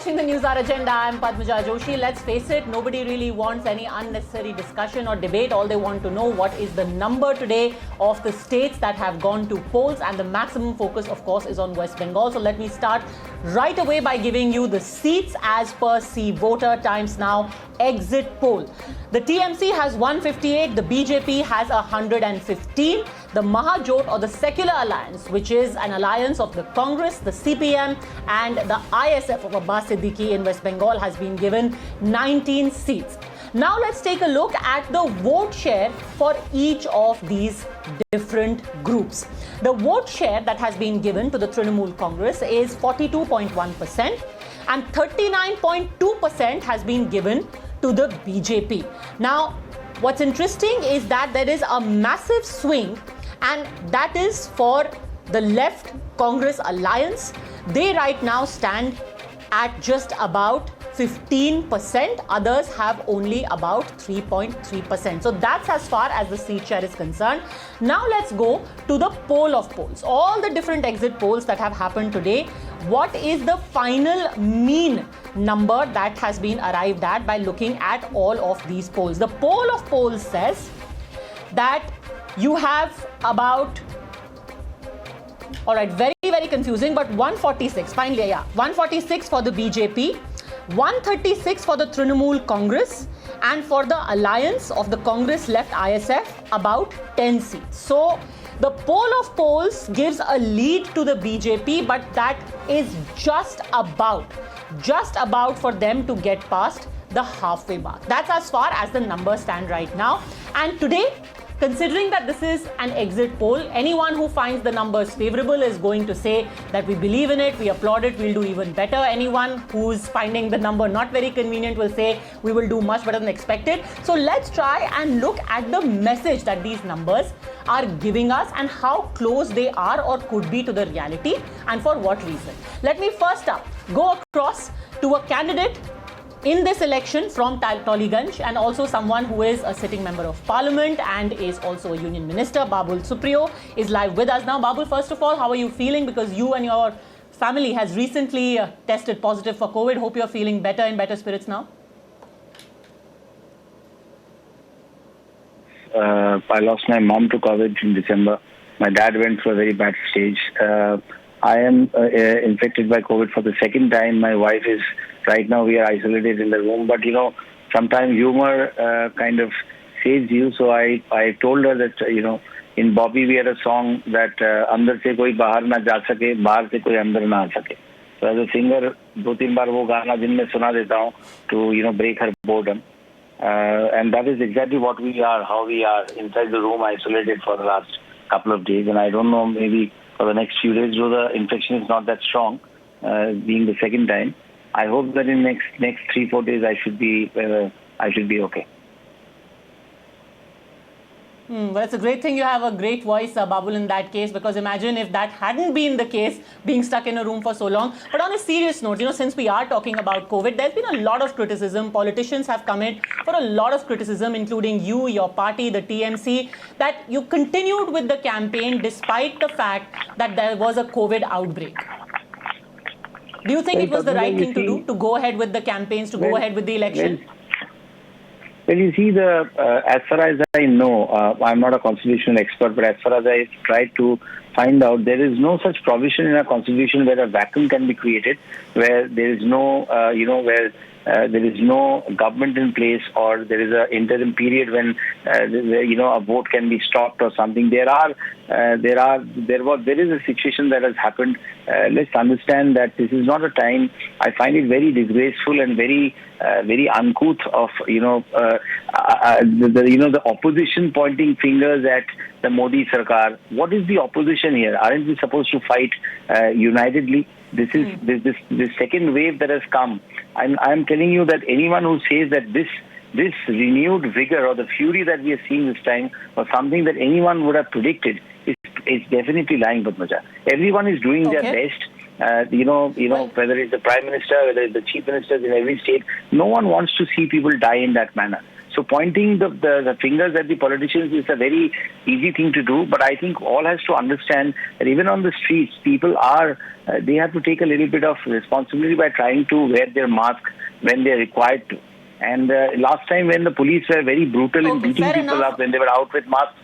watching the Newshour Agenda. I'm Padmaja Joshi. Let's face it, nobody really wants any unnecessary discussion or debate. All they want to know what is the number today of the states that have gone to polls, and the maximum focus, of course, is on West Bengal. So let me start right away by giving you the seats as per See Voter Times Now exit poll. The TMC has 158, the BJP has 115. The Mahajot, or the Secular Alliance, which is an alliance of the Congress, the CPM and the ISF of Abbas Siddiqui in West Bengal, has been given 19 seats. Now let's take a look at the vote share for each of these different groups. The vote share that has been given to the Trinamool Congress is 42.1%, and 39.2% has been given to the BJP. Now, what's interesting is that there is a massive swing, and that is for the left Congress alliance. They right now stand at just about 15%. Others have only about 3.3%. So that's as far as the seat share is concerned. Now let's go to the poll of polls. All the different exit polls that have happened today. What is the final mean number that has been arrived at by looking at all of these polls? The poll of polls says that you have about, all right, very, very confusing, but 146, finally, yeah, 146 for the BJP, 136 for the Trinamool Congress, and for the alliance of the Congress left ISF, about 10 seats. So the poll of polls gives a lead to the BJP, but that is just about for them to get past the halfway mark. That's as far as the numbers stand right now. And today, considering that this is an exit poll, anyone who finds the numbers favorable is going to say that we believe in it, we applaud it, we'll do even better. Anyone who's finding the number not very convenient will say we will do much better than expected. So let's try and look at the message that these numbers are giving us and how close they are or could be to the reality, and for what reason. Let me first up go across to a candidate in this election from Tollygunj, and also someone who is a sitting member of parliament and is also a union minister. Babul Supriyo is live with us now. Babul, first of all, how are you feeling? Because you and your family has recently tested positive for COVID. Hope you're feeling better, in better spirits now. I lost my mom to COVID in December. My dad went through a very bad stage. I am infected by COVID for the second time. My wife is, right now we are isolated in the room. But, you know, sometimes humor kind of saves you. So I told her that, you know, in Bobby we had a song that Andar se koi bahar na ja sake, bahar se koi andar na aa sake. So as a singer, 2-3 baar wo gaana din mein suna deta hu to, you know, break her boredom. And that is exactly what we are, how we are inside the room, isolated for the last couple of days. And I don't know, maybe for the next few days, though the infection is not that strong, being the second time. I hope that in next 3-4 days I should be okay. Well, it's a great thing you have a great voice, Babul, in that case, because imagine if that hadn't been the case, being stuck in a room for so long. But on a serious note, you know, since we are talking about COVID, there's been a lot of criticism. Politicians have come in for a lot of criticism, including you, your party, the TMC, that you continued with the campaign despite the fact that there was a COVID outbreak. Do you think it was the right thing to do, to go ahead with the campaigns, to go ahead with the election? Well, you see, as far as I know, I'm not a constitutional expert, but as far as I tried to find out, there is no such provision in our constitution where a vacuum can be created, where there is no, where there is no government in place, or there is an interim period when, a vote can be stopped or something. There is a situation that has happened. Let's understand that this is not a time. I find it very disgraceful and very uncouth of the opposition pointing fingers at the Modi Sarkar. What is the opposition here? Aren't we supposed to fight unitedly? This is this second wave that has come. I'm telling you that anyone who says that this renewed vigor or the fury that we are seeing this time was something that anyone would have predicted is definitely lying, Padmaja. Everyone is doing their best. Whether it's the Prime Minister, whether it's the Chief Ministers in every state, no one wants to see people die in that manner. So pointing the fingers at the politicians is a very easy thing to do, but I think all has to understand that even on the streets, people are, they have to take a little bit of responsibility by trying to wear their mask when they're required to. And last time when the police were very brutal in beating people up when they were out with masks,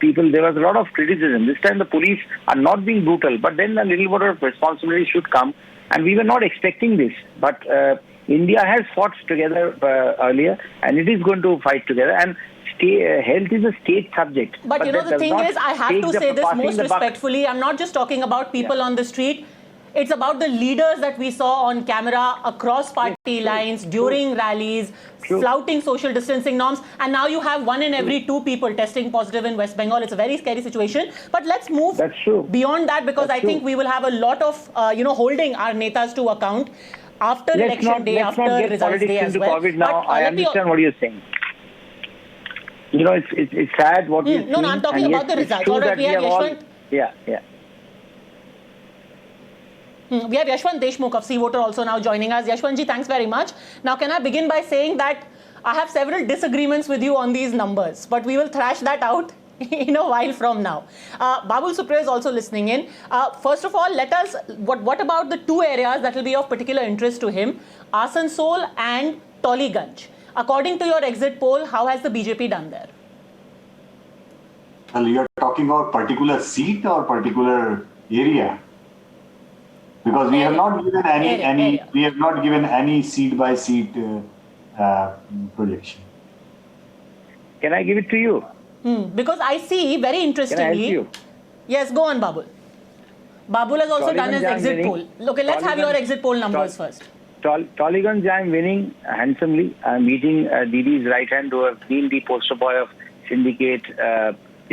people, there was a lot of criticism. This time the police are not being brutal, but then a little bit of responsibility should come. And we were not expecting this, but India has fought together earlier, and it is going to fight together. And health is a state subject. But the thing is, I have to say this most respectfully. I'm not just talking about people on the street. It's about the leaders that we saw on camera across party lines, during rallies, flouting social distancing norms. And now you have 1 in every 2 people testing positive in West Bengal. It's a very scary situation. But let's move beyond that, because I think we will have a lot of, holding our netas to account after election day, after results day as well. COVID now. I understand what you're saying. It's sad what you're saying. No, I'm talking about the results. All right, we have Yashwant. We have Yashwant Deshmukh of C-Voter also now joining us. Yashwantji, thanks very much. Now, can I begin by saying that I have several disagreements with you on these numbers, but we will thrash that out in a while from now. Babul Supriyo is also listening in. First of all, what about the 2 areas that will be of particular interest to him, Asansol and Toliganj? According to your exit poll, how has the BJP done there? Well, you're talking about particular seat or particular area? Because we have not given any seat by seat projection. Can I give it to you? Because I see, very interestingly. Can I help you? Yes, go on, Babul. Babul has also done his exit poll. Okay, let's have your exit poll numbers first. Toliganj, I'm winning handsomely. I'm beating Didi's right hand, who have been the poster boy of syndicate,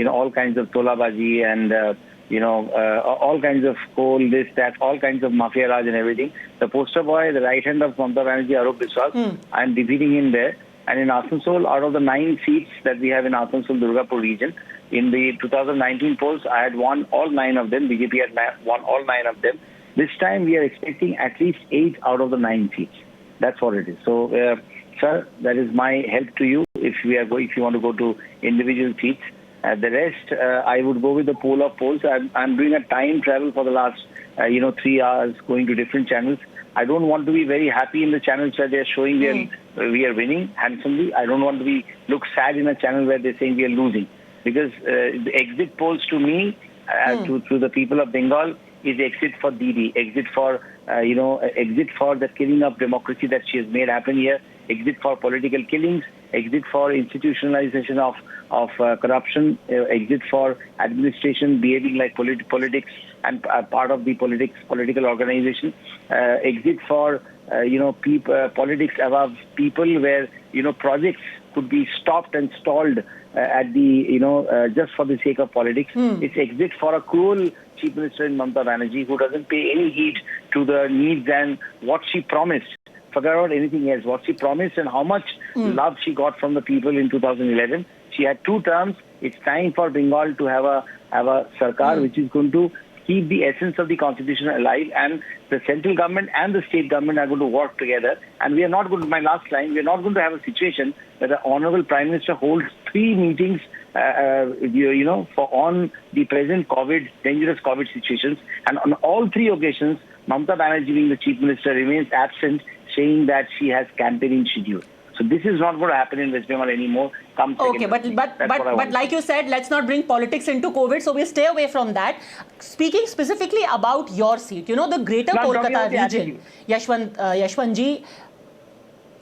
all kinds of tolabaji and all kinds of coal, this, that, all kinds of mafia raj and everything. The poster boy, the right hand of Mamata Banerjee, Arup Biswas, I'm defeating him there. And in Asansol, out of the 9 seats that we have in Asansol Durgapur region, in the 2019 polls, I had won all 9 of them. BJP had won all 9 of them. This time, we are expecting at least 8 out of the 9 seats. That's what it is. So, sir, that is my help to you if you want to go to individual seats. The rest, I would go with the poll of polls. I'm doing a time travel for the last, 3 hours, going to different channels. I don't want to be very happy in the channels where they're showing we are winning handsomely. I don't want to look sad in a channel where they're saying we are losing. Because the exit polls to me, to the people of Bengal, is exit for Didi, exit for the killing of democracy that she has made happen here, exit for political killings, exit for institutionalization of corruption, exit for administration behaving like politics and part of the political organization, exit for politics above people, where projects could be stopped and stalled at the just for the sake of politics. It's exit for a cruel Chief Minister in Mamata Banerjee, who doesn't pay any heed to the needs and what she promised. Forget about anything else. What she promised and how much love she got from the people in 2011. She had 2 terms. It's time for Bengal to have a sarkar which is going to keep the essence of the constitution alive, and the central government and the state government are going to work together. And we are not going to, my last line, we are not going to have a situation where the Honorable Prime Minister holds 3 meetings on the present dangerous COVID situations. And on all 3 occasions, Mamata Banerjee, being the Chief Minister, remains absent, saying that she has campaigning schedule. So this is not going to happen in West Bengal anymore. Okay, but like you said, let's not bring politics into COVID, so we stay away from that. Speaking specifically about your seat, the Greater Kolkata region, Yashwantji.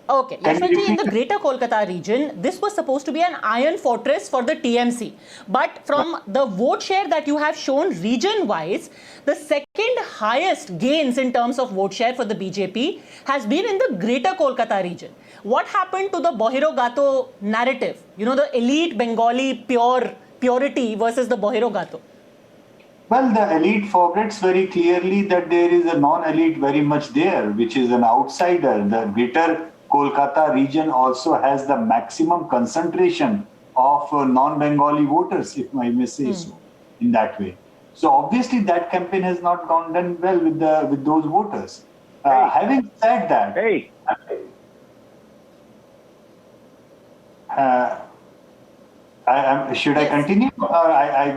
Okay, Yashwantji, in the Greater Kolkata region, this was supposed to be an iron fortress for the TMC. But from the vote share that you have shown region-wise, the second highest gains in terms of vote share for the BJP has been in the Greater Kolkata region. What happened to the Bohero Gato narrative? The elite Bengali purity versus the Bohero Gato? Well, the elite forgets very clearly that there is a non-elite very much there, which is an outsider. The Greater Kolkata region also has the maximum concentration of non-Bengali voters, if I may say so, in that way. So obviously that campaign has not done well with those voters. Having said that, Should I continue?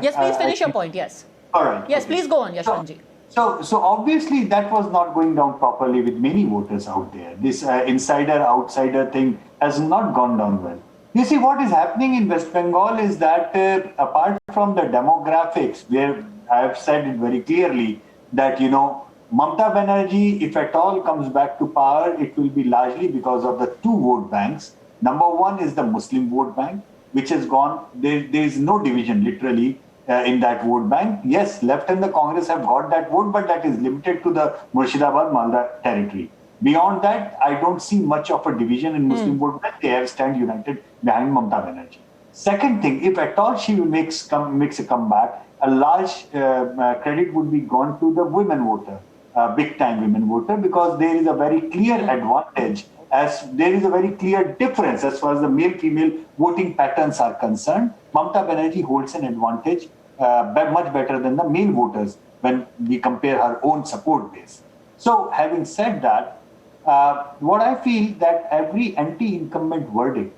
Yes, please finish your point. Yes. All right. Yes, please go on, Yashwantji. So obviously that was not going down properly with many voters out there. This insider-outsider thing has not gone down well. You see, what is happening in West Bengal is that apart from the demographics, where I have said it very clearly that, Mamata Banerjee, if at all comes back to power, it will be largely because of the two vote banks. Number one is the Muslim vote bank, which has gone, there is no division literally in that vote bank. Yes, left and the Congress have got that vote, but that is limited to the Murshidabad, Malda territory. Beyond that, I don't see much of a division in Muslim vote bank. They have stand united behind Mamata Banerjee. Second thing, if at all she makes a comeback, a large credit would be gone to the women voter, big time women voter, because there is a very clear advantage, as there is a very clear difference as far as the male-female voting patterns are concerned. Mamata Banerjee holds an advantage much better than the male voters when we compare her own support base. So having said that, what I feel that every anti-incumbent verdict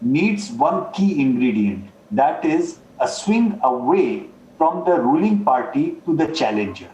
needs one key ingredient, that is a swing away from the ruling party to the challenger.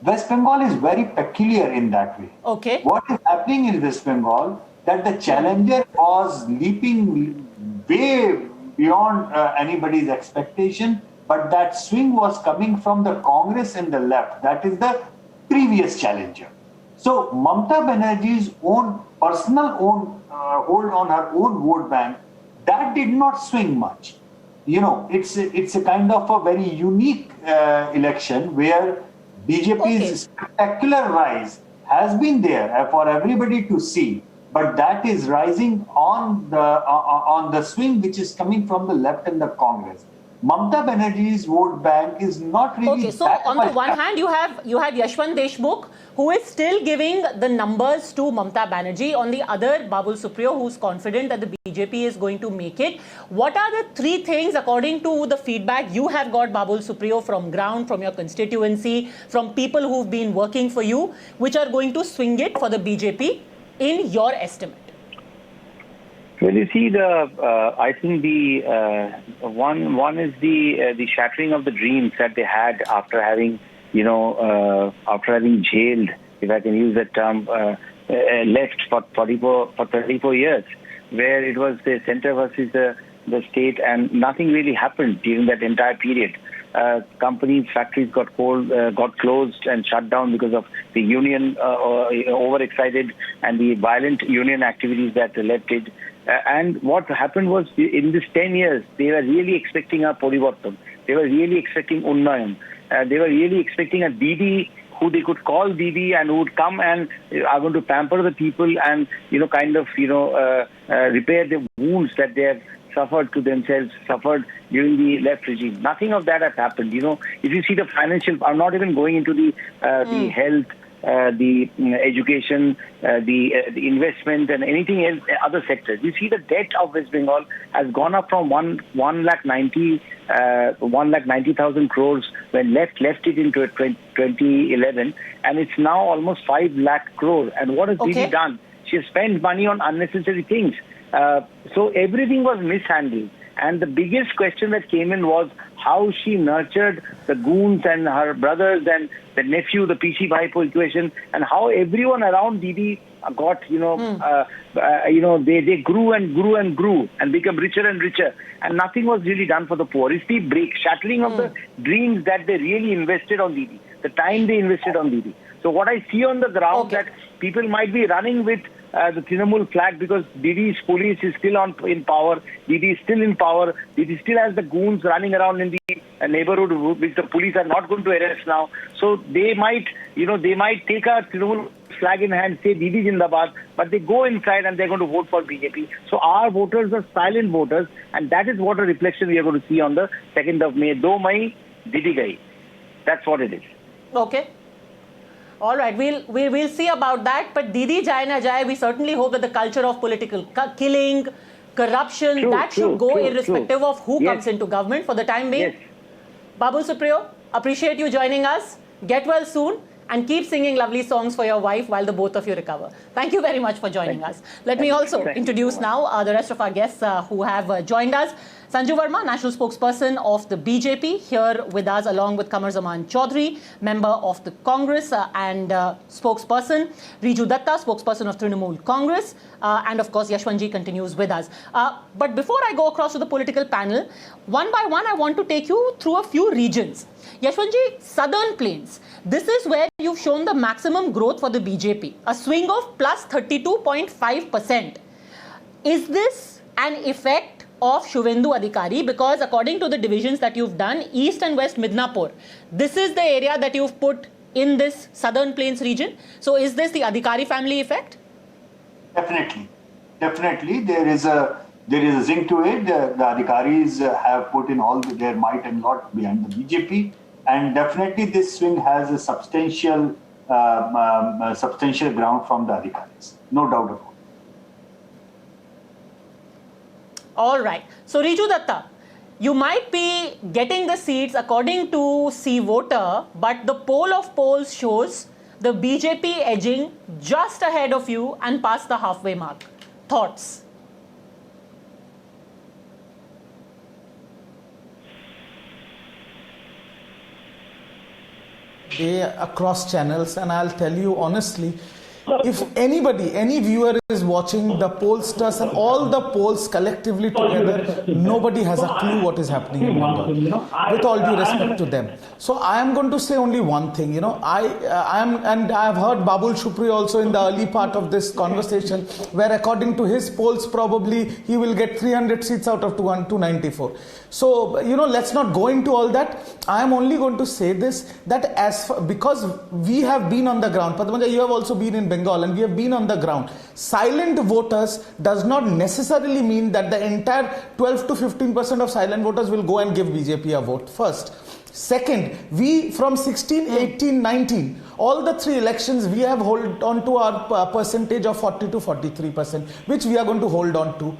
West Bengal is very peculiar in that way. Okay. What is happening in West Bengal, that the challenger was leaping way beyond anybody's expectation, but that swing was coming from the Congress and the left. That is the previous challenger. So Mamata Banerjee's own personal hold on her own vote bank, that did not swing much. It's a kind of a very unique election where BJP's spectacular rise has been there for everybody to see, but that is rising on the swing which is coming from the left and the Congress. Mamata Banerjee's vote bank is not really. Okay, so on the one hand, you have Yashwant Deshmukh, who is still giving the numbers to Mamata Banerjee. On the other, Babul Supriyo, who's confident that the BJP is going to make it. What are the three things, according to the feedback you have got, Babul Supriyo, from ground, from your constituency, from people who've been working for you, which are going to swing it for the BJP, in your estimate? Well, you see, I think the one is the shattering of the dreams that they had after having, after having jailed, if I can use that term, left for 34 years, where it was the center versus the state, and nothing really happened during that entire period. Companies, factories got closed and shut down because of the union overexcited and the violent union activities that the left did. And what happened was, in this 10 years, they were really expecting a Porivartan. They were really expecting Unnayan. They were really expecting a Didi who they could call Didi and who would come and are going to pamper the people and, repair the wounds that they have suffered to themselves, suffered during the left regime. Nothing of that has happened. If you see the financial, I'm not even going into the health, the education, the investment and anything else, other sectors. You see the debt of West Bengal has gone up from 1,90,000 crores when left it into 2011, and it's now almost 5 lakh crore. And what has Didi done? She has spent money on unnecessary things. So everything was mishandled. And the biggest question that came in was how she nurtured the goons and her brothers and the nephew, the PC Bhaipo equation, and how everyone around Didi got, they grew and grew and grew and become richer and richer. And nothing was really done for the poor. It's the shattering of the dreams that they really invested on Didi, the time they invested on Didi. So what I see on the ground that people might be running with the Trinamool flag because Didi's police is still in power. Didi is still in power. Didi still has the goons running around in the neighborhood which the police are not going to arrest now. So they might take a Trinamool flag in hand, say Didi Jindabad, but they go inside and they're going to vote for BJP. So our voters are silent voters, and that is what a reflection we are going to see on the 2nd of May. 2 Mai, Didi Gai. That's what it is. Okay. All right, we'll see about that. But Didi Jai na Jai, we certainly hope that the culture of political killing, corruption, should go irrespective of who comes into government for the time being. Yes. Babul Supriyo, appreciate you joining us. Get well soon and keep singing lovely songs for your wife while the both of you recover. Thank you very much for joining us. Let me also introduce now the rest of our guests who have joined us. Sanju Verma, National Spokesperson of the BJP, here with us along with Kamar Zaman Chaudhary, member of the Congress and Spokesperson. Riju Dutta, Spokesperson of Trinamool Congress. And of course, Yashwantji continues with us. But before I go across to the political panel, one by one, I want to take you through a few regions. Yashwantji, Southern Plains. This is where you've shown the maximum growth for the BJP, a swing of plus 32.5%. Is this an effect of Shuvendu Adhikari? Because according to the divisions that you've done, East and West Midnapur, this is the area that you've put in this Southern Plains region. So is this the Adhikari family effect? Definitely. Definitely. There is a zinc to it. The Adhikaris have put in all their might and lot behind the BJP. And definitely this swing has a substantial ground from the Adhikaris. No doubt about it. All right. So Riju Dutta, you might be getting the seats according to C Voter, but the poll of polls shows the BJP edging just ahead of you and past the halfway mark. Thoughts? Across channels, and I'll tell you honestly, if anybody, any viewer is watching the pollsters and all the polls collectively together, nobody has a clue what is happening in Bengal, with all due respect to them. So I am going to say only one thing, I have heard Babul Supriyo also in the early part of this conversation, where according to his polls, probably he will get 300 seats out of 294. So, let's not go into all that. I am only going to say this, that because we have been on the ground, Padmaja, you have also been in Bengal and we have been on the ground. Silent voters does not necessarily mean that the entire 12 to 15% of silent voters will go and give BJP a vote, first. Second, we from 16, 18, 19, all the three elections, we have hold on to our percentage of 40 to 43%, which we are going to hold on to.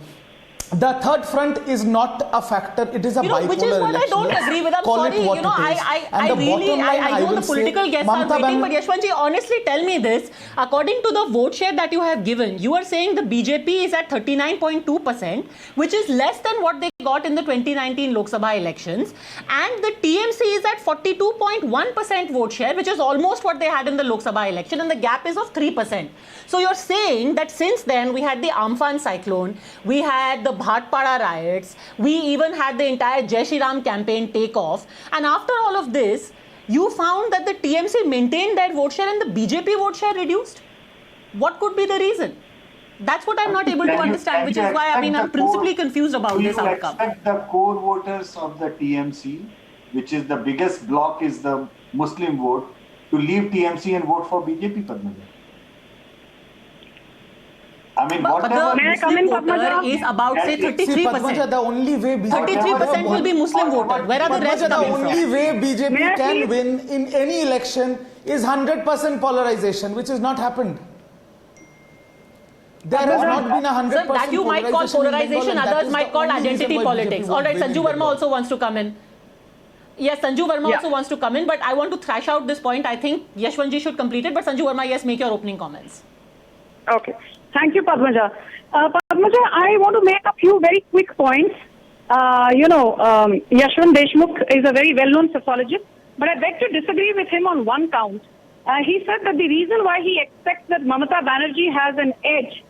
The third front is not a factor. It is a bipolar which is what election. I don't agree with. I'm sorry. I know the political guests are waiting, but Yashwantji, honestly, tell me this. According to the vote share that you have given, you are saying the BJP is at 39.2%, which is less than what they got in the 2019 Lok Sabha elections, and the TMC is at 42.1% vote share, which is almost what they had in the Lok Sabha election, and the gap is of 3%. So you're saying that since then we had the Amphan cyclone, we had the Bhatpara riots, we even had the entire Jai Shri Ram campaign take off, and after all of this, you found that the TMC maintained their vote share and the BJP vote share reduced. What could be the reason? That's what I'm not able to understand, which is why I'm principally confused about this outcome. You expect the core voters of the TMC, which is the biggest bloc is the Muslim vote, to leave TMC and vote for BJP, Padmaja? But the Muslim voter is about, say, 33%. See, Padmaja, the only way BJP 33% will be Muslim voters. Where are the rest coming from? The only way BJP can win in any election is 100% polarization, which has not happened. There has not been a 100% Sir, that you might call polarization, others might call identity politics. All right, Sanju Verma also wants to come in. Yes, Sanju Verma also wants to come in, but I want to thrash out this point. I think Yashwantji should complete it, but Sanju Verma, yes, make your opening comments. Okay. Thank you, Padmaja. Padmaja, I want to make a few very quick points. Yashwant Deshmukh is a very well-known sociologist, but I beg to disagree with him on one count. He said that the reason why he expects that Mamata Banerjee has an edge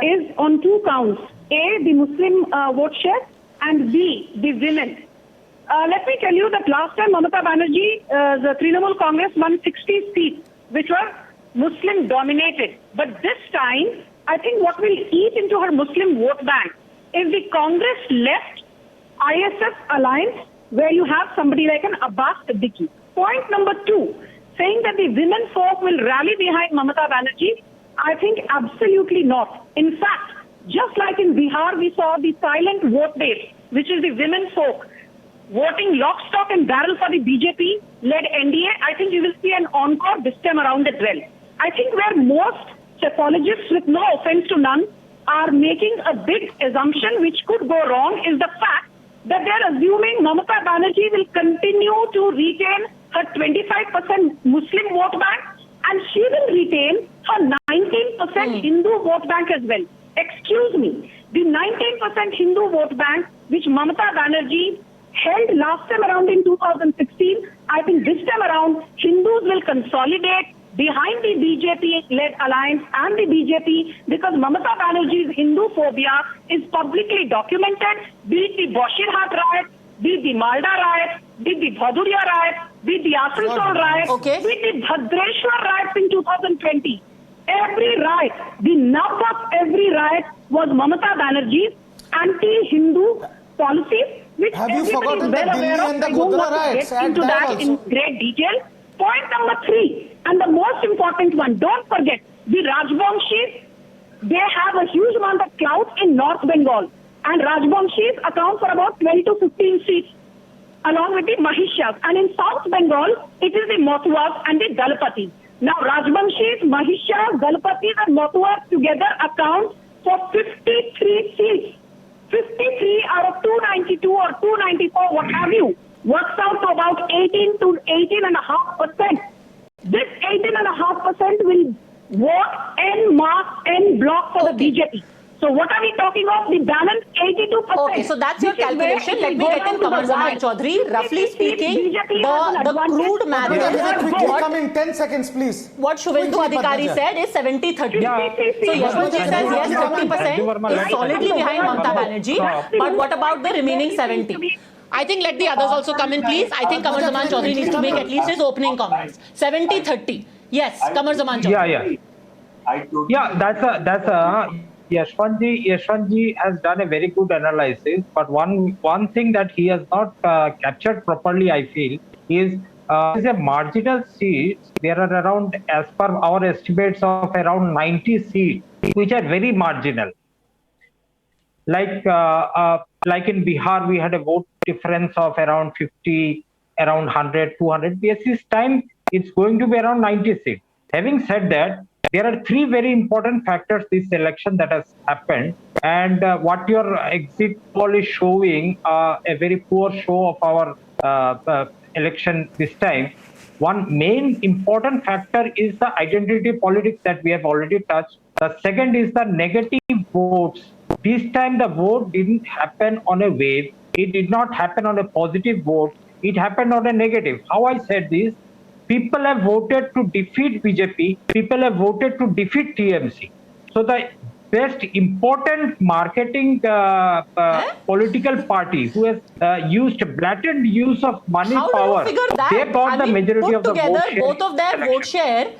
is on two counts. A, the Muslim vote share, and B, the women. Let me tell you that last time Mamata Banerjee, the Trinamool Congress won 60 seats, which were Muslim dominated. But this time, I think what will eat into her Muslim vote bank is the Congress left ISF alliance, where you have somebody like an Abbas Siddiqui. Point number two, saying that the women folk will rally behind Mamata Banerjee, I think absolutely not. In fact, just like in Bihar, we saw the silent vote base, which is the women folk, voting lock, stock and barrel for the BJP-led NDA. I think you will see an encore this time around as well. I think where most psychologists, with no offense to none, are making a big assumption which could go wrong is the fact that they are assuming Mamata Banerjee will continue to retain her 25% Muslim vote bank and she will retain her 19% Hindu vote bank as well. Excuse me, the 19% Hindu vote bank which Mamata Banerjee held last time around in 2016, I think this time around Hindus will consolidate behind the BJP-led alliance and the BJP because Mamata Banerjee's Hindu phobia is publicly documented, be it the Boshirhat riot, be it the Malda riot, be it the Bhaduria riot, be it the Asansol riot, be it the Bhadrashwar riots in 2020. Every riot, the nub of every riot was Mamata Banerjee's anti-Hindu policies, which have you everybody is forgotten well the aware Delhi of. and the I don't Godhra want to riots? get into Add that that in also. great detail. Point number 3, and the most important one, don't forget, the Rajbanshis, they have a huge amount of clout in North Bengal. And Rajbanshis account for about 12 to 15 seats, along with the Mahishyas. And in South Bengal, it is the Matuas and the Dalapatis. Now, Rajbanshis, Mahishyas, Dalapatis and Matuas together account for 53 seats. 53 out of 292 or 294, what have you, works out to about 18 to 18.5%. This 18.5% will vote en masse, en bloc for the BJP. So what are we talking of? The balance 82%. Okay, so that's your calculation. Let me get in Kamar Zaman Chaudhary. Roughly speaking, the crude math. Quickly come in 10 seconds, please. What Shubhendu Adhikari said is 70-30. So Yashwant ji says yes, 50% is solidly behind Mamata Banerjee. But what about the remaining 70? I think let the others also come in, please. I think Kamar Zaman Chaudhary needs to make at least his opening comments. 70-30. Yes, Kamar Zaman Chaudhary. That's a Yashwantji has done a very good analysis, but one thing that he has not captured properly, I feel, is a marginal seats. There are around, as per our estimates, of around 90 seats, which are very marginal. Like in Bihar, we had a vote difference of around 50, around 100, 200. This time, it's going to be around 90 seats. Having said that, there are 3 very important factors this election that has happened, and what your exit poll is showing a very poor show of our election this time. One main important factor is the identity politics that we have already touched. The second is the negative votes. This time the vote didn't happen on a wave. It did not happen on a positive vote. It happened on a negative. How I said this? People have voted to defeat BJP. People have voted to defeat TMC. So the best important marketing political party who has used blatant use of money power, they got the majority of the vote share. Both of their vote share.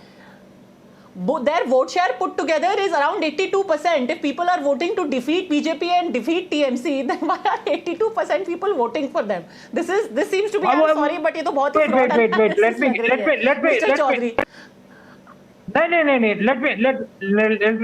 Their vote share put together is around 82%. If people are voting to defeat BJP and defeat TMC, then why are 82% people voting for them? This seems to be. I'm sorry, but ये तो बहुत ही fraud है. Wait. Let me.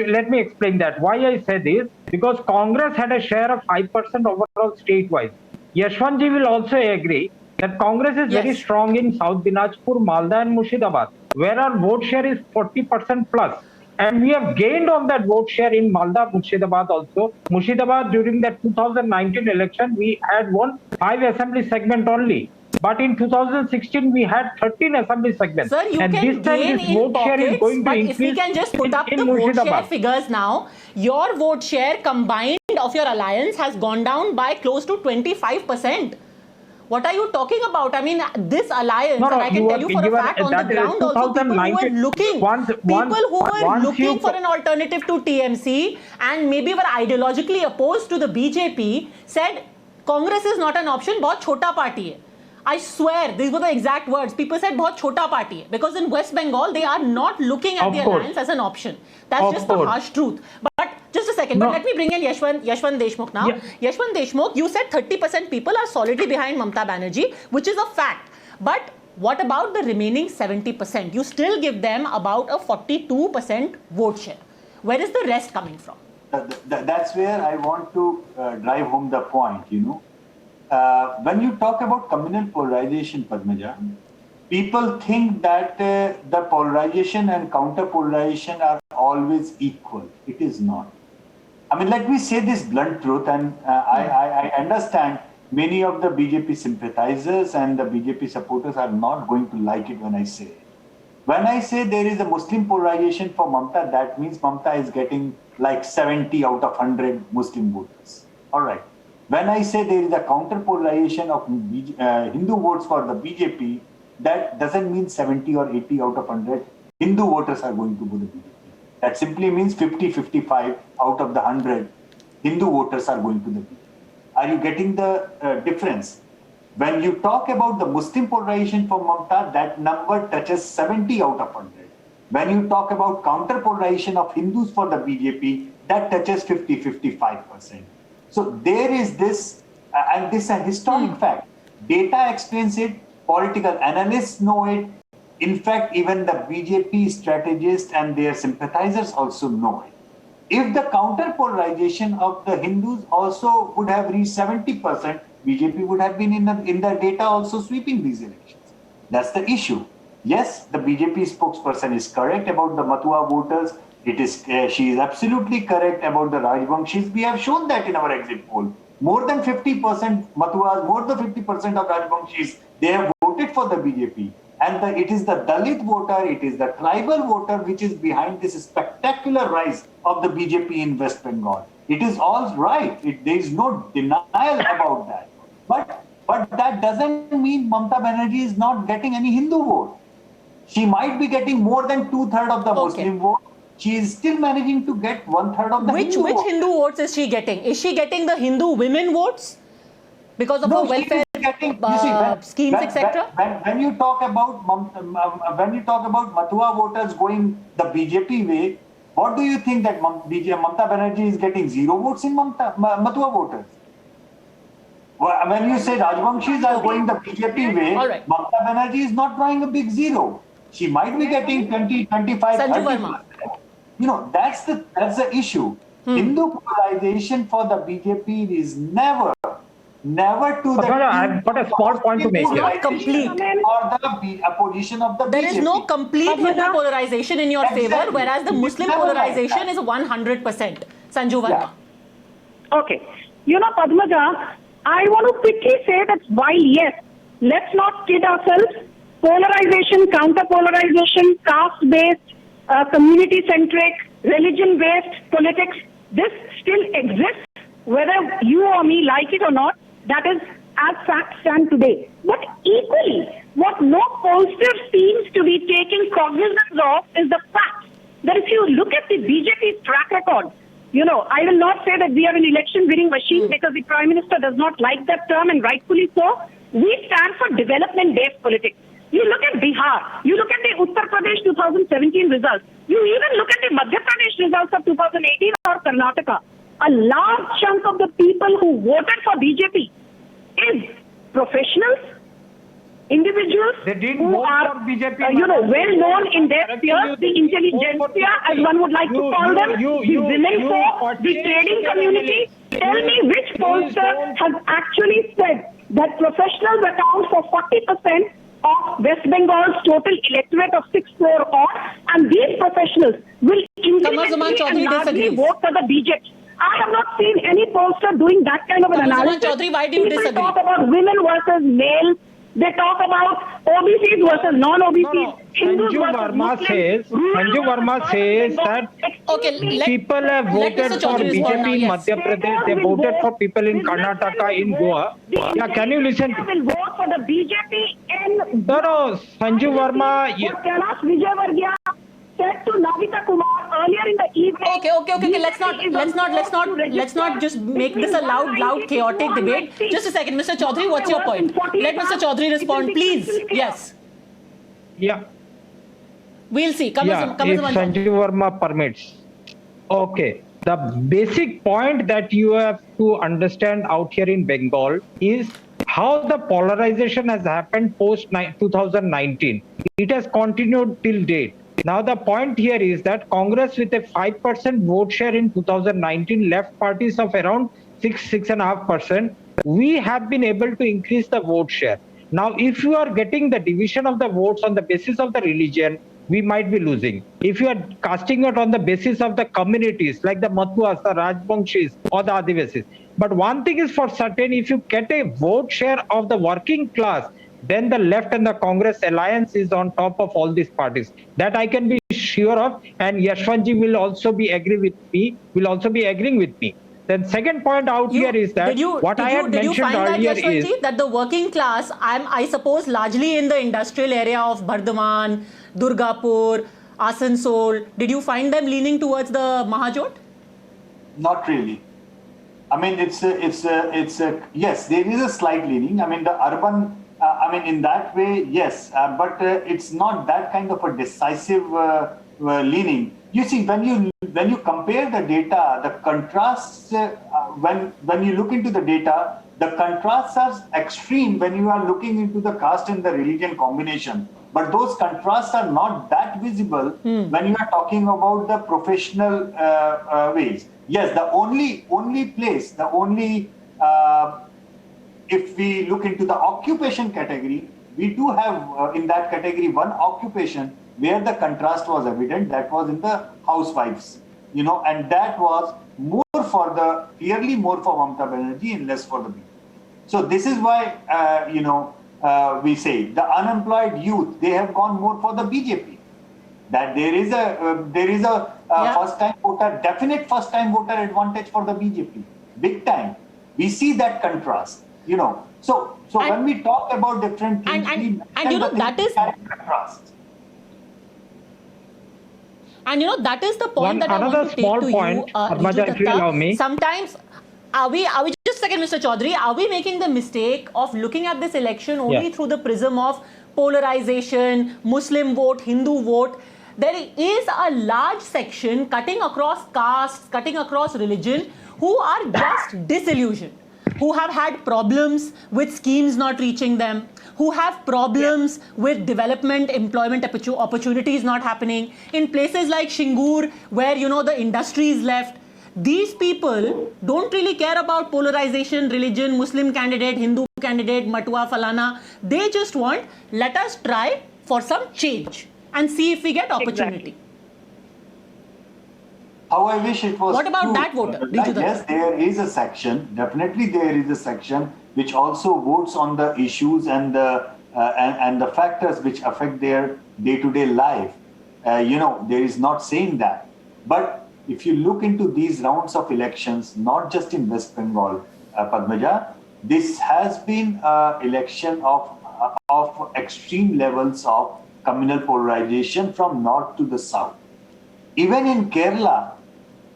Let me explain that. Why I say this? Because Congress had a share of 5% overall statewide. Yashwantji will also agree that Congress is very strong in South Dinajpur, Malda and Murshidabad, where our vote share is 40% plus. And we have gained on that vote share in Malda, Murshidabad also. Murshidabad, during the 2019 election, we had won 5 assembly segment only. But in 2016, we had 13 assembly segments. Sir, you and can this time gain this in vote share is pockets, going to but increase if we can just put up the vote share figures now, your vote share combined of your alliance has gone down by close to 25%. What are you talking about? I mean, this alliance, and I can tell you for a fact on the ground also, people who were looking, for an alternative to TMC and maybe were ideologically opposed to the BJP said, Congress is not an option, bahut chota party hai. I swear, these were the exact words. People said, bahut chota party hai. Because in West Bengal, they are not looking at the alliance as an option. That's just the harsh truth. But just a second, but let me bring in Yashwant Deshmukh now. Yeah. Yashwant Deshmukh, you said 30% people are solidly behind Mamata Banerjee, which is a fact. But what about the remaining 70%? You still give them about a 42% vote share. Where is the rest coming from? That's where I want to drive home the point, when you talk about communal polarization, Padmaja, people think that the polarization and counter-polarization are always equal. It is not. I mean, let me say this blunt truth, and I understand many of the BJP sympathizers and the BJP supporters are not going to like it when I say it. When I say there is a Muslim polarization for Mamta, that means Mamta is getting like 70 out of 100 Muslim voters. All right. When I say there is a counter polarization of Hindu votes for the BJP, that doesn't mean 70 or 80 out of 100 Hindu voters are going to go to BJP. That simply means 50-55 out of the 100 Hindu voters are going to the BJP. Are you getting the difference? When you talk about the Muslim polarization for Mamta, that number touches 70 out of 100. When you talk about counter polarization of Hindus for the BJP, that touches 50-55%. So there is this, and this is a historic fact. Data explains it, political analysts know it. In fact, even the BJP strategists and their sympathizers also know it. If the counter polarization of the Hindus also would have reached 70%, BJP would have been in the data also sweeping these elections. That's the issue. Yes, the BJP spokesperson is correct about the Matua voters. It is she is absolutely correct about the Rajbanshis. We have shown that in our exit poll. More than 50% Matuas, more than 50% of Rajbanshis, they have voted for the BJP. And it is the Dalit voter, it is the tribal voter which is behind this spectacular rise of the BJP in West Bengal. It is all right. There is no denial about that. But that doesn't mean Mamta Banerjee is not getting any Hindu vote. She might be getting more than 2/3 of the Muslim vote. She is still managing to get 1/3 of the Hindu vote. Which Hindu votes is she getting? Is she getting the Hindu women votes because of her welfare schemes, etc.? When you talk about Matua voters going the BJP way, what do you think that Mamta Banerjee is getting 0 votes in Matua voters? When you say Rajbanshis are going the BJP way, right. Mamta Banerjee is not drawing a big 0. She might be getting 20, 25, 30%. You know, that's the issue. Hindu polarization for the BJP is never to the... I've got a small point to make here. Not complete. Or the opposition of the BJP. There is no complete Hindu polarization in your favor, whereas the Muslim polarization is 100%. Sanju Verma. Yeah. Okay. You know, Padmaja, I want to quickly say that while yes, let's not kid ourselves, polarization, counter-polarization, caste-based, community-centric, religion-based politics, this still exists, whether you or me like it or not. That is as facts stand today. But equally, what no pollster seems to be taking cognizance of is the fact that if you look at the BJP's track record, you know, I will not say that we are an election-winning machine because the Prime Minister does not like that term, and rightfully so. We stand for development-based politics. You look at Bihar, you look at the Uttar Pradesh 2017 results, you even look at the Madhya Pradesh results of 2018 or Karnataka. A large chunk of the people who voted for BJP is professionals, individuals who are, well known in their spheres, the intelligentsia, as one would like to call them, the women folk, the trading community. Tell me which pollster has actually said that professionals account for 40% of West Bengal's total electorate of 6 crore odd, and these professionals will incrementally and largely vote for the BJP. I have not seen any pollster doing that kind of an analysis. Chaudhary, why do you disagree? People talk about women versus males. They talk about OBCs versus non-OBCs. Sanju Verma says that people have voted for BJP in Madhya Pradesh. They voted for people in Karnataka, in Goa. Yeah, can you listen? They will vote for the BJP in... No, Sanju Verma... Kailash Vijayvargiya said to Navita Kumar earlier in the evening... Okay. Let's not just make this a loud, chaotic debate. Just a second, Mr. Chaudhary, what's your point? Let Mr. Chaudhary respond, please. Yes. Yeah. We'll see. If Sanju Verma permits. Okay. The basic point that you have to understand out here in Bengal is how the polarization has happened post 2019. It has continued till date. Now the point here is that Congress with a 5% vote share in 2019 left parties of around 6.5%. We have been able to increase the vote share. Now if you are getting the division of the votes on the basis of the religion, we might be losing. If you are casting it on the basis of the communities like the Matuas, the Rajbanshis or the Adivasis. But one thing is for certain, if you get a vote share of the working class, then the left and the Congress alliance is on top of all these parties. That I can be sure of, and Yashwantji will also be agreeing with me. Then second point out here is that what I had mentioned earlier is... Did you find that, Yashwantji, that the working class, I suppose largely in the industrial area of Bardhaman, Durgapur, Asansol, did you find them leaning towards the Mahajot? Not really. I mean, yes, there is a slight leaning. I mean, the urban, in that way, yes, but it's not that kind of a decisive leaning. You see, when you compare the data, the contrasts, when you look into the data, the contrasts are extreme when you are looking into the caste and the religion combination. But those contrasts are not that visible when you are talking about the professional ways. Yes, the only place, if we look into the occupation category, we do have in that category one occupation where the contrast was evident. That was in the housewives, and that was clearly more for Mamata Banerjee and less for the people. So this is why, we say the unemployed youth, they have gone more for the BJP. That there is a first-time voter, definite first-time voter advantage for the BJP, big time. We see that contrast, So when we talk about different things, that is contrast. And that is the point that I want to take to you, Riju Dutta. Sometimes, are we just a second, Mr. Chaudhary, are we making the mistake of looking at this election only through the prism of polarization, Muslim vote, Hindu vote? There is a large section cutting across castes, cutting across religion, who are just disillusioned, who have had problems with schemes not reaching them, who have problems with development, employment opportunities not happening. In places like Shingur, where, the industry is left, these people don't really care about polarization, religion, Muslim candidate, Hindu candidate, Matua, Falana. They just want, let us try for some change and see if we get opportunity. How I wish it was. What about that voter? Yes, there is a section. Definitely, there is a section which also votes on the issues and the factors which affect their day-to-day life. There is not saying that. But if you look into these rounds of elections, not just in West Bengal, Padmaja, this has been an election of extreme levels of communal polarization from north to the south. Even in Kerala,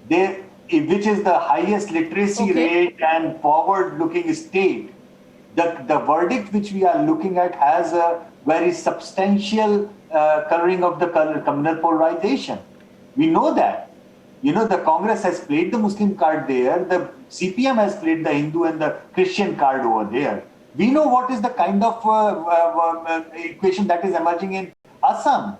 which is the highest literacy rate and forward-looking state, the verdict which we are looking at has a very substantial coloring of the communal polarization. We know that. The Congress has played the Muslim card there. The CPM has played the Hindu and the Christian card over there. We know what is the kind of equation that is emerging in Assam.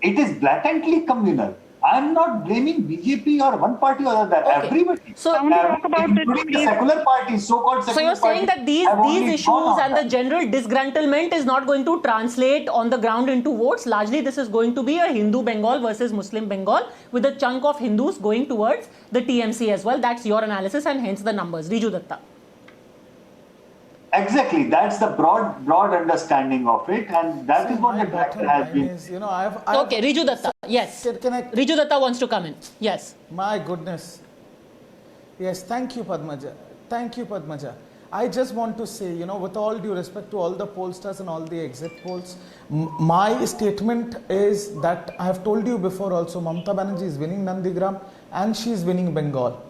It is blatantly communal. I'm not blaming BJP or one party or other. Everybody. So, including the secular parties, so-called secular parties. So you're saying that these issues and the general disgruntlement is not going to translate on the ground into votes. Largely, this is going to be a Hindu Bengal versus Muslim Bengal, with a chunk of Hindus going towards the TMC as well. That's your analysis and hence the numbers. Riju Dutta. Exactly, that's the broad understanding of it, and that is what the factor has been. Okay, Riju Dutta, yes. Riju Dutta wants to come in, yes. My goodness. Yes, thank you, Padmaja. Thank you, Padmaja. I just want to say, with all due respect to all the pollsters and all the exit polls, my statement is that I have told you before also, Mamata Banerjee is winning Nandigram and she is winning Bengal.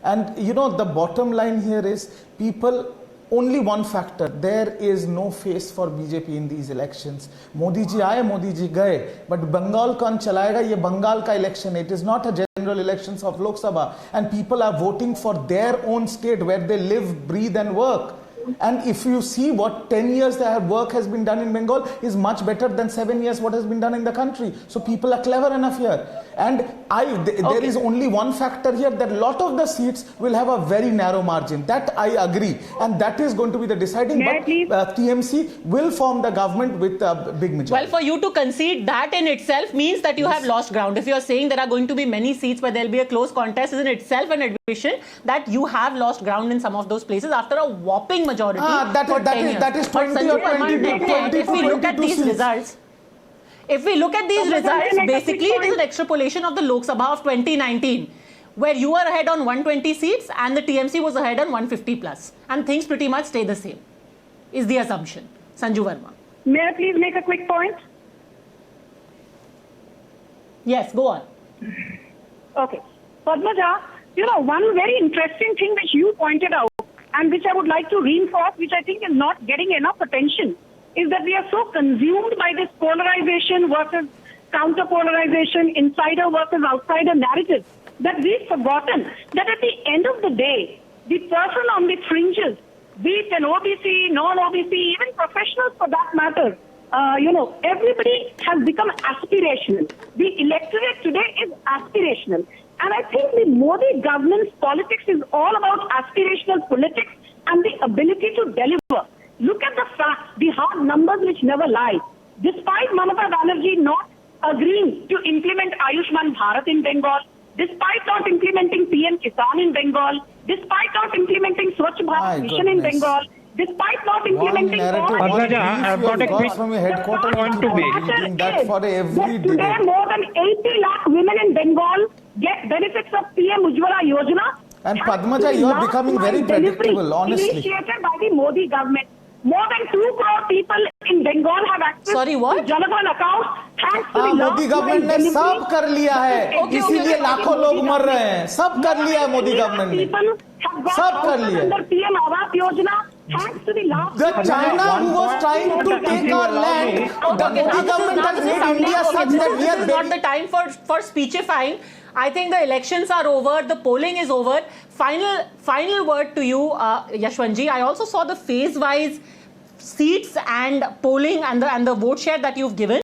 And, the bottom line here is people... Only one factor, there is no face for BJP in these elections. Modi ji aaye, Modi ji gaye, but Bengal kaun chalayega, ye Bengal ka election, it is not a general elections of Lok Sabha, and people are voting for their own state where they live, breathe and work. And if you see what 10 years their work has been done in Bengal is much better than 7 years what has been done in the country. So people are clever enough here. And there is only one factor here, that a lot of the seats will have a very narrow margin. That I agree. And that is going to be the deciding. But TMC will form the government with a big majority. Well, for you to concede that in itself means that you have lost ground. If you are saying there are going to be many seats where there will be a close contest, is in itself an admission that you have lost ground in some of those places after a whopping majority majority. That for is- that 10 is- years. that is But 20 or Sanju Verma, 20 if we look at 22 these seats. results, if we look at these So let me results, make a quick basically it is point. an extrapolation of the Lok Sabha of 2019, where you were ahead on 120 seats and the TMC was ahead on 150 plus, and things pretty much stay the same, is the assumption. Sanju Verma. May I please make a quick point? Yes, go on. Okay. Padmaja, one very interesting thing which you pointed out and which I would like to reinforce, which I think is not getting enough attention, is that we are so consumed by this polarization versus counter-polarization, insider versus outsider narrative, that we've forgotten that at the end of the day, the person on the fringes, be it an OBC, non-OBC, even professionals for that matter, everybody has become aspirational. The electorate today is aspirational. And I think the Modi government's politics is all about aspirational politics and the ability to deliver. Look at the facts, the hard numbers which never lie. Despite Mamata Banerjee not agreeing to implement Ayushman Bharat in Bengal, despite not implementing PM Kisan in Bengal, despite not implementing Swachh Bharat My Mission in goodness. Bengal, despite not One implementing narrative, all Padmaja, one I've brief got you a got quick from your headquarters point to make. reading that for every Today, debate. more than 80 lakh women in Bengal get benefits of PM Ujjwala Yojana. And Thanks Padmaja, to you are last becoming mile very delivery predictable, honestly. Initiated by the Modi government. More than 2 crore people in Bengal have access Sorry, what? to Janavan accounts. Thanks to the Modi last government mile ने delivery. सब कर लिया है, Okay, इसीलिए okay. लाखों लोग मर रहे हैं. सब कर लिया है मोदी गवर्नमेंट ने. सब कर लिया है. Under PM Awas Yojana. Thanks to the last The mile China who was point- trying to take our land, the Okay, Modi government has made India such that we this are is not very... the time for speechifying. I think the elections are over, the polling is over. Final word to you, Yashwantji. I also saw the phase-wise seats and polling and the vote share that you've given,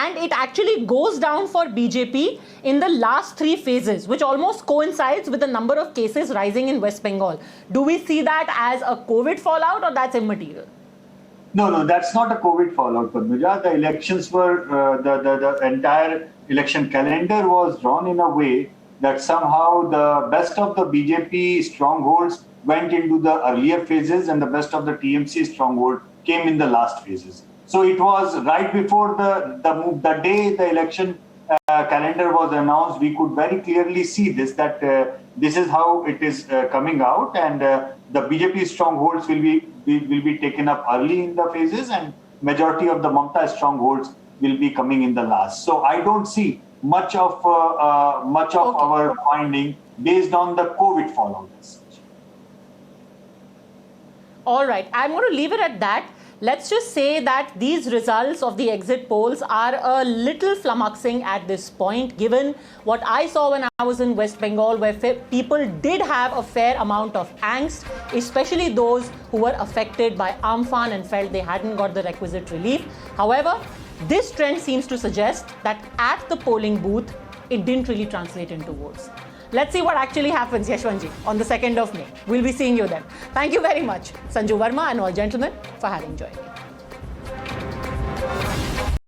and it actually goes down for BJP in the last 3 phases, which almost coincides with the number of cases rising in West Bengal. Do we see that as a COVID fallout, or that's immaterial? No, that's not a COVID fallout, Padmaja. The elections were, the entire election calendar was drawn in a way that somehow the best of the BJP strongholds went into the earlier phases and the best of the TMC stronghold came in the last phases. So it was right before the day the election calendar was announced, we could very clearly see this, that this is how it is coming out, and the BJP strongholds will be taken up early in the phases, and majority of the Mamata strongholds will be coming in the last. So I don't see much of our finding based on the COVID fallout. All right, I'm going to leave it at that. Let's just say that these results of the exit polls are a little flummoxing at this point, given what I saw when I was in West Bengal, where people did have a fair amount of angst, especially those who were affected by Amphan and felt they hadn't got the requisite relief. However, this trend seems to suggest that at the polling booth, it didn't really translate into votes. Let's see what actually happens, Yashwantji, on the 2nd of May. We'll be seeing you then. Thank you very much, Sanju Verma and all gentlemen, for having joined me.